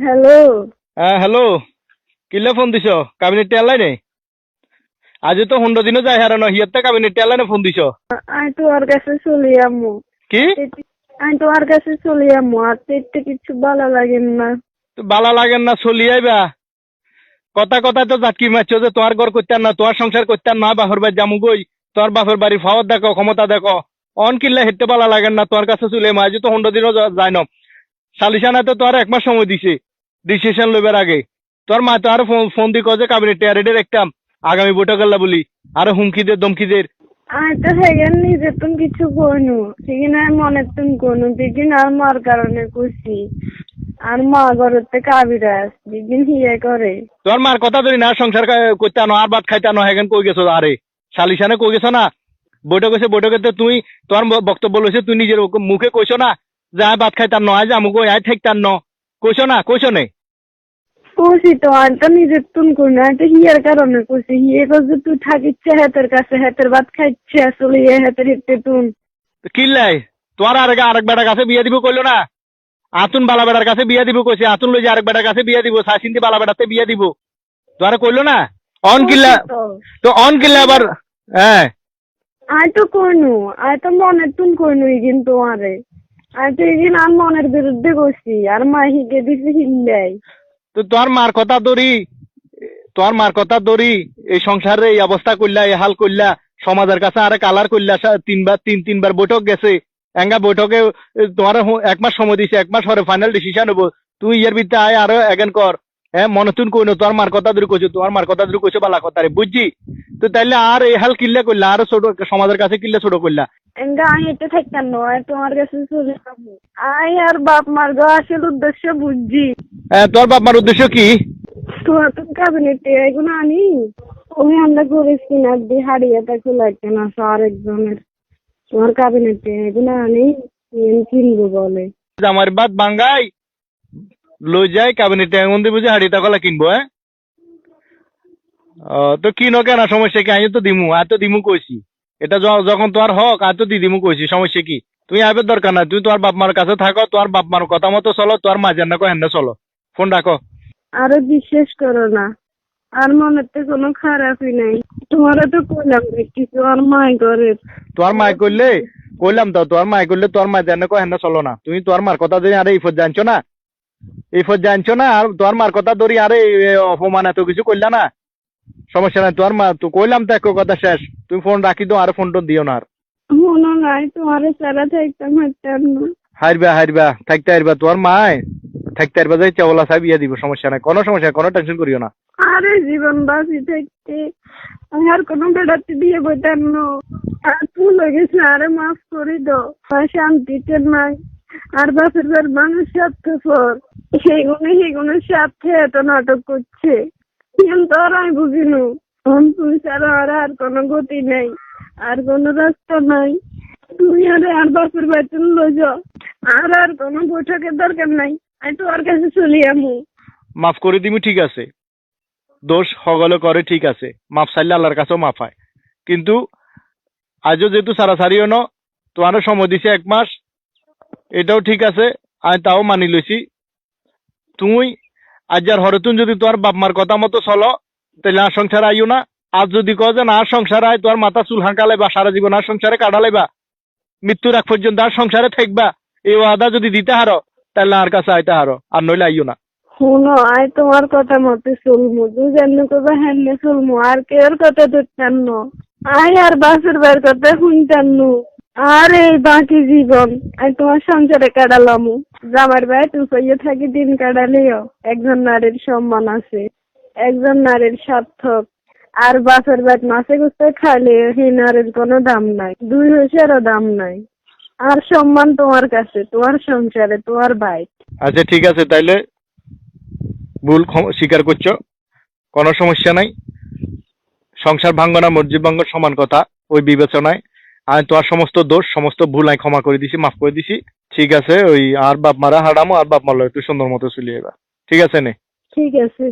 Hello. হ্যাঁ hello, কিলে phone দিছ? কাবিনেট টেলাই নেই আজি তো 15 দিনও যায় হারানো হিয়াতে কাবিনেট টেলাই না ফোন দিছ আমি তোমার কাছে চলে যাবো। কি? আমি তোমার কাছে চলে যাবো, আর তো একটু কিছু ভালো লাগে না। বালা লাগেন না চলি আইবা কথা কথা তো জাটকি মারছো যে তোমার ঘর করতে না, তোমার সংসার করতে না, বাপের বাড়ি জামু গই, তোমার বাপের বাড়ি ফাওয়ার দেখো, ক্ষমতা দেখো, অন কিল্লা হেঁটে বালা লাগেন না তোমার কাছে চলে আজি তো 15 দিনও যায় না। সালিশানা তো তোমার 1 মাস সময় দিছে ডিসিশন লইবার আগে। তোর মা তো আর ফোন দি কয়ে যে কাবিনেট টেয়ারেডে দেখতাম আগামী বৈঠক বলি আর হুমকি দে ধমকি দে। আমি তো সেখানে নিজে তুমি কিছু কইনু, সেখানে মনে তুমি কোনো দিদিন আর মার কারণে খুশি। আর মা ঘরেতে কাবিরাজ দিদিন হিয়ে করে। তোর মার কথা ধরি না, সংসার করতে আনো আর ভাত খাইতে আনো, হেগেন কই গেছো? আরে সালিশানে কই গেছো না? বৈঠক হয়েছে, বৈঠকে তুই তোর বক্তব্য লইছে, তুই নিজের মুখে কইছো না যে আয় ভাত খাইতে আনো, আয় আমুক আয় ঠেকতে আনো, কইছো না? কইছো নে? খুশি তো আমি তো নিজে তুমি কোনো, আমি তো হিয়ার কারণে খুশি। হিয়ে করছে তুই থাকিচ্ছে হাতের কাছে, হাতের ভাত খাইছে আসলে হাতের হিতে তুমি। কিল্লাই তোর আরেক বেটার কাছে বিয়ে দিব কইলো না? আতুন বালা বেটার কাছে বিয়ে দিব কইছে, আতুন লই যে আরেক বেটার কাছে বিয়ে দিব, সাসিন্দি বালা বেটাতে বিয়ে দিব, তোরা কইলো না? অন কিল্লা তো অন কিল্লা আবার। হ্যাঁ আমি তো কইনু, আমি তো মনে তুমি কইনু ইগিন তোমারে। আমি তো ইগিন আর মনের বিরুদ্ধে গেছি, আর মা হিগে দিছে হিল্লাই। তো তোর মার কথা ধরি, তোর মার কথা ধরি এই সংসারে এই অবস্থা করলা, এই হাল করলা, সমাজের কাছে আরে কালার করলা, তিনবার বৈঠক গেছে, এঙ্গা বৈঠকে তোমার 1 মাস সময় দিছে, 1 মাস পরে ফাইনাল ডিসিশন হবো, তুই ইয়ার ভিতরে আয় আরো এগেন কর। হ্যাঁ মনে তুন কইনো তোর মার কথা ধরে কইছো, তোমার মার কথা ধরে কইছো বালা কথা রে, বুঝছি? তো তাইলে আর এই হাল কিল্লা করলা, আরো ছোট সমাজের কাছে কিল্লা ছোট করলা। এঙ্গা আমি এটা থাকতাম নয়, তোমার কাছে চলে যাবো। আই আর বাপ মার গো আসল উদ্দেশ্য বুঝছি। তোর বাপ মার উদ্দেশ্য কি? তোমার তো কাবিনেটে এগুলো আনি, ওই আমরা করেছি না দি হারিয়েটা খোলাইতে না আর একজনের। তোমার কাবিনেটে এগুলো আনি কিনবো বলে। আমার বাদ বাঙ্গাই লই যাই কাবিনেটে এমন দিব যে হাড়ি টাকলা কিনবো। হ্যাঁ তো কিনো কেন, সমস্যা কি? আমি তো দিমু, আর তো দিমু কইছি, এটা যখন তোমার হক আর তো দিমু কইছি, সমস্যা কি? তুমি আইবার দরকার না, তুমি তোমার বাপ মার কাছে থাকো, তোমার বাপ মার কথা মতো চলো, তোমার মাঝে না কো হেন চলো, ফোন রাখো। আরো বিশ্বাস করো না, আর মনের তো কোনো খারাপই নাই। তোমারও তো কইলাম যে কিছু আর মাই করে। তোমার মায় করলে কইলাম তো, তোমার মায় করলে তোমার মা জানে কো হেন চলো না, তুমি তোমার মার কথা ধরে আরে ইফত জানছো না, ইফত জানছো না, আর তোমার মার কথা ধরি আরে অপমান এত কিছু করলা না, সমস্যা নাই, তোমার মা তো কইলাম তো এক কথা শেষ, তুমি ফোন রাখি দাও, আর ফোন টোন দিও না আর। মনে নাই তোমার সারা থাকতাম হাঁটতাম না। হারবা হারবা থাকতে হারবা, তোমার মায় থাকতে হারবা, যাই চাওলা সাহেব ইয়ে দিব, সমস্যা নাই, কোনো সমস্যা নাই, কোনো টেনশন করিও না। আরে জীবন বাঁচি থাকতে আমি আর কোনো বেড়াতে দিয়ে বইতাম না। আর ভুল হয়ে গেছে, আরে মাফ করে দাও। আর শান্তিতে নাই, আর বাপের বাড়ির মানুষ স্বার্থপর, সেগুলো স্বার্থে এত নাটক করছে। কিন্তু আর আমি বুঝিনু তুমি ছাড়া আর কোনো গতি নেই, আর কোনো রাস্তা নাই। তুমি আর বাপের বাড়িতে লই যাও, আর কোনো বৈঠকের দরকার নাই। আমি তোমার কাছে চলে আমু। মাফ করে দিবি, ঠিক আছে, দোষ হগলে করে, ঠিক আছে, মাফ চাইলে আল্লাহর কাছেও মাফ হয়, কিন্তু আজও যেহেতু সারাসারিও ন, তোমারও সময় দিছে 1 মাস, এটাও ঠিক আছে, আমি তাও মানি লইছি। তুমি আজ আর হরতুন যদি তোমার বাপ মার কথা মতো চলো, তাহলে আর সংসার আইও না। আজ যদি কো যে না আর সংসার আয়, তোমার মাথা চুল হাঁকালে বা সারা জীবন আর সংসারে কাটালাইবা, মৃত্যুর আগ পর্যন্ত আর সংসারে থাকবা, এই ওয়াদা যদি দিতে হারো, তাহলে আর কাছে আইতে হারো, আর নইলে আইও না। শুনো, আয় তোমার কথা মতো চলমু, দুজন করবো হ্যান্ডে চলমু, আর কেউর কথা ধরতাম না। আয় আর বাসের বার কথা শুনতাম নু। আর এই বাকি জীবন আমি তোমার সংসারে কাটালামু। জামার ভাই তুই কইয়ে থাকি দিন কাটালেও একজন নারীর সম্মান আছে, একজন নারীর সার্থক। আর বাসের বাদ মাসে গুছতে খাইলে সেই নারীর কোনো দাম নাই, 2 পয়সারও দাম নাই। আর সম্মান তোমার কাছে, তোমার সংসারে, তোমার ভাই। আচ্ছা ঠিক আছে, তাইলে ভুল স্বীকার করছো, কোনো সমস্যা নাই, সংসার ভাঙ্গ না মসজিদ ভাঙ্গ সমান কথা, ওই বিবেচনায় আমি তোমার সমস্ত দোষ সমস্ত ভুল আমি ক্ষমা করে দিছি, মাফ করে দিছি, ঠিক আছে? ওই আর বাপ মারা হারামো, আর বাপ মারলো একটু সুন্দর মতো চলিয়ে এবার, ঠিক আছে নে? ঠিক আছে।